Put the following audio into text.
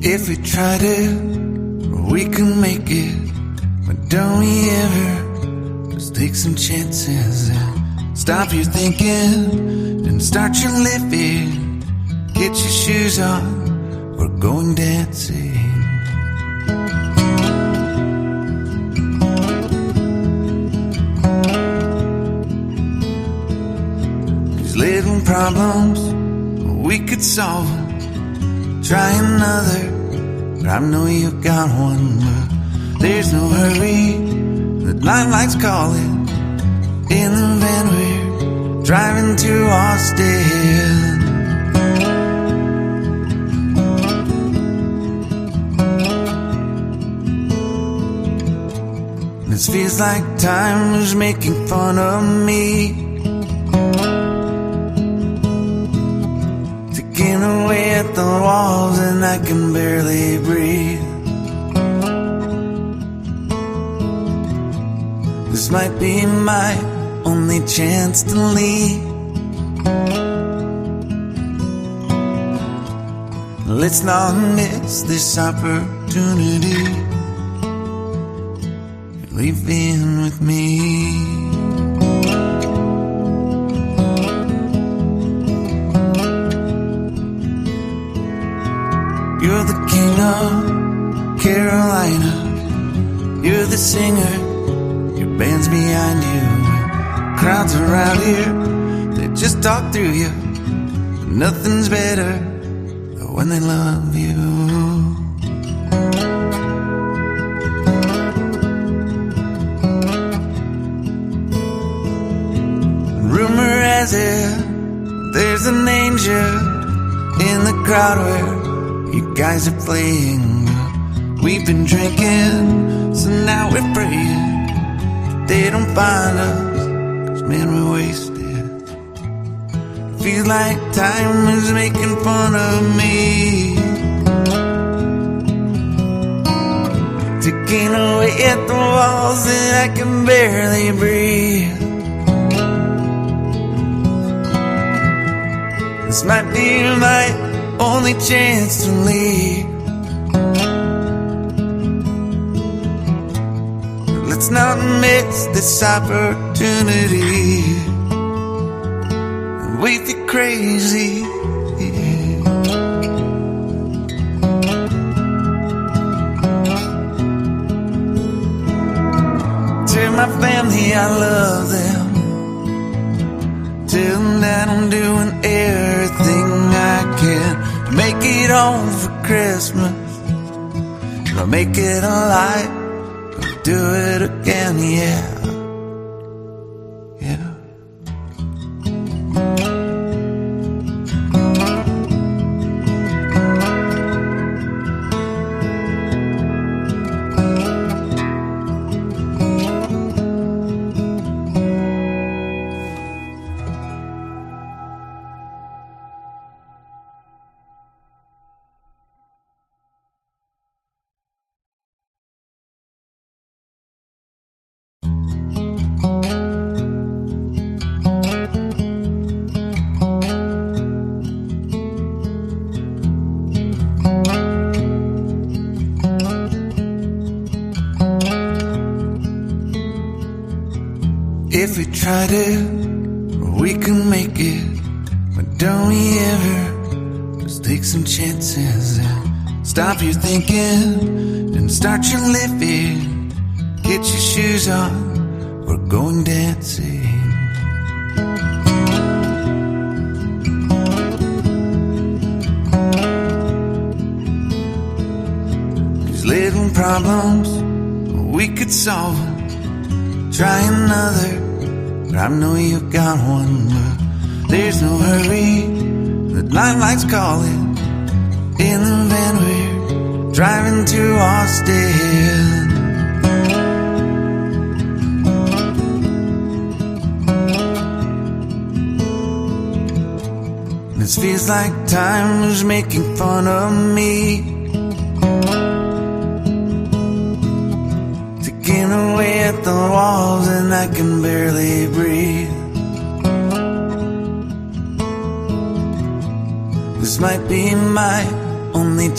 If we tried it, we can make it. But don't we ever just take some chances and stop your thinking and start your living? Get your shoes on, we're going dancing. These little problems, we could solve them. Try another, but I know you've got one. But there's no hurry, the lifelight's calling. In the van we're driving to Austin. This feels like time was making fun of me, ticking away at the walls and I can barely breathe. This might be my only chance to leave. Let's not miss this opportunity. Leave in with me. You're the king of Carolina. You're the singer, your band's behind you. Crowds around here, they just talk through you. Nothing's better than when they love you. Rumor has it, there's an angel in the crowd where you guys are playing. We've been drinking, so now we're praying they don't find us, 'cause man, we're wasted. Feels like time is making fun of me, ticking away at the walls and I can barely breathe. This might be my only chance to leave. Let's not miss this opportunity. We feel crazy. Tell my family I love them. Tell them that I'm doing everything I can to make it home for Christmas. I'll make it alive, I'll do it again, yeah. Yeah. If we tried it, we can make it. But don't we ever just take some chances and stop your thinking and start your living? Get your shoes on, we're going dancing. These little problems, we could solve them. Try another, but I know you've got one. But there's no hurry, the lifelight's calling. In the van we're driving to Austin. This feels like time was making fun of me, ticking away at the walls and I can barely breathe. This might be my only